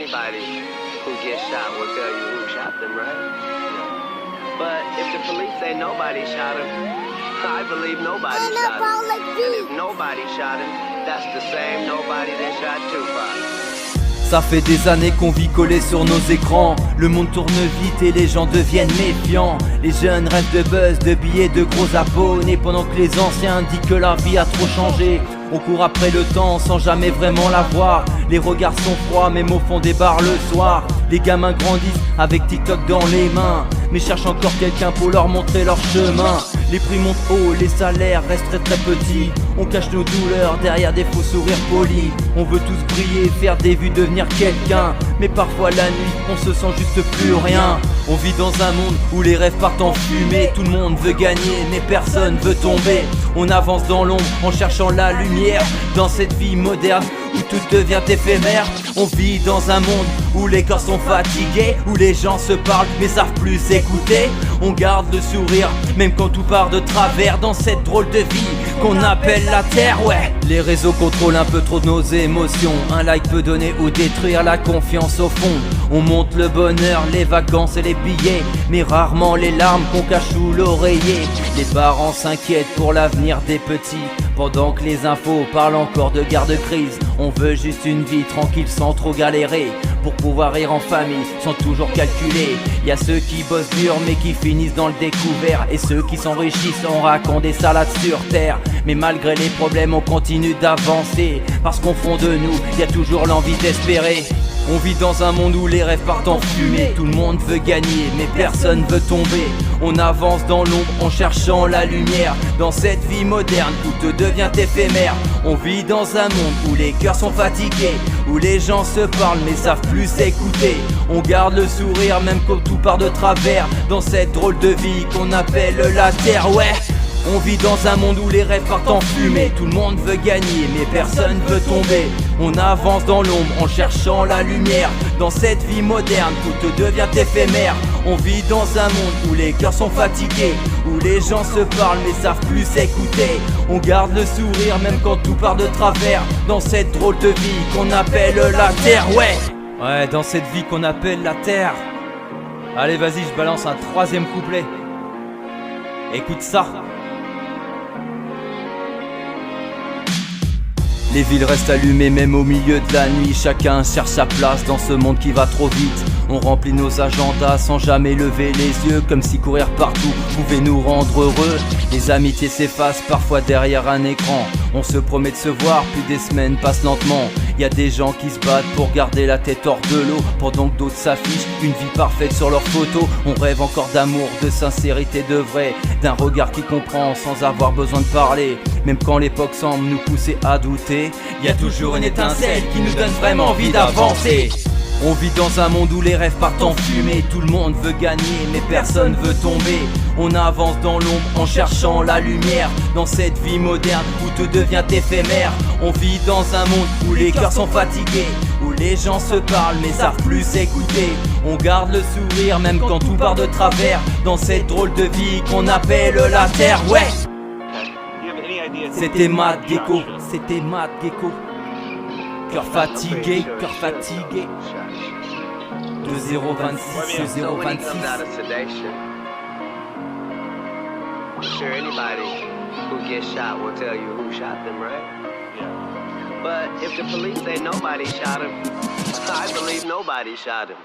anybody who gets shot will tell you who shot them, right? Yeah. But if the police say nobody shot him, I believe nobody shot him. And if nobody shot him, that's the same nobody that shot Tupac. Ça fait des années qu'on vit collé sur nos écrans. Le monde tourne vite et les gens deviennent méfiants. Les jeunes rêvent de buzz, de billets, de gros abonnés, pendant que les anciens disent que la vie a trop changé. On court après le temps sans jamais vraiment l'avoir. Les regards sont froids même au fond des bars le soir. Les gamins grandissent avec TikTok dans les mains, mais cherchent encore quelqu'un pour leur montrer leur chemin. Les prix montent haut, les salaires restent très très petits. On cache nos douleurs derrière des faux sourires polis. On veut tous briller, faire des vues, devenir quelqu'un. Mais parfois la nuit, on se sent juste plus rien. On vit dans un monde où les rêves partent en fumée. Tout le monde veut gagner, mais personne veut tomber. On avance dans l'ombre en cherchant la lumière. Dans cette vie moderne où tout devient éphémère. On vit dans un monde où les corps sont fatigués, où les gens se parlent mais savent plus s'écouter. On garde le sourire même quand tout part de travers, dans cette drôle de vie qu'on appelle la terre, ouais. Les réseaux contrôlent un peu trop de nos émotions. Un like peut donner ou détruire la confiance au fond. On monte le bonheur, les vacances et les billets, mais rarement les larmes qu'on cache sous l'oreiller. Les parents s'inquiètent pour l'avenir des petits, pendant que les infos parlent encore de guerre de crise. On veut juste une vie tranquille sans trop galérer, pour pouvoir rire en famille sans toujours calculer. Y'a ceux qui bossent dur mais qui finissent dans le découvert, et ceux qui s'enrichissent en racontant des salades sur terre. Mais malgré les problèmes on continue d'avancer, parce qu'au fond de nous y'a toujours l'envie d'espérer. On vit dans un monde où les rêves partent en fumée. Tout le monde veut gagner mais personne veut tomber. On avance dans l'ombre en cherchant la lumière, dans cette vie moderne où tout devient éphémère. On vit dans un monde où les cœurs sont fatigués, où les gens se parlent mais savent plus s'écouter. On garde le sourire même quand tout part de travers, dans cette drôle de vie qu'on appelle la terre, ouais. On vit dans un monde où les rêves partent en fumée. Tout le monde veut gagner mais personne veut tomber. On avance dans l'ombre en cherchant la lumière, dans cette vie moderne où tout devient éphémère. On vit dans un monde où les cœurs sont fatigués, où les gens se parlent mais savent plus s'écouter. On garde le sourire même quand tout part de travers, dans cette drôle de vie qu'on appelle la terre, ouais. Ouais, dans cette vie qu'on appelle la terre. Allez vas-y, je balance un troisième couplet. Écoute ça. Les villes restent allumées même au milieu de la nuit. Chacun cherche sa place dans ce monde qui va trop vite. On remplit nos agendas sans jamais lever les yeux, comme si courir partout pouvait nous rendre heureux. Les amitiés s'effacent parfois derrière un écran. On se promet de se voir puis des semaines passent lentement. Y a des gens qui se battent pour garder la tête hors de l'eau, pendant que d'autres s'affichent une vie parfaite sur leurs photos. On rêve encore d'amour, de sincérité, de vrai, d'un regard qui comprend sans avoir besoin de parler. Même quand l'époque semble nous pousser à douter, y a toujours une étincelle qui nous donne vraiment envie d'avancer. On vit dans un monde où les rêves partent en fumée. Tout le monde veut gagner mais personne veut tomber. On avance dans l'ombre en cherchant la lumière, dans cette vie moderne où tout devient éphémère. On vit dans un monde où les cœurs sont fatigués, où les gens se parlent mais savent plus s'écouter. On garde le sourire même quand tout part de travers, dans cette drôle de vie qu'on appelle la terre, ouais. C'était Matt Gecko, c'était Matt Gecko. Cœur fatigué, cœur fatigué. 2026, 2026. Sure, anybody who gets shot will tell you who shot them, right? Yeah. But if the police say nobody shot him, I believe nobody shot him.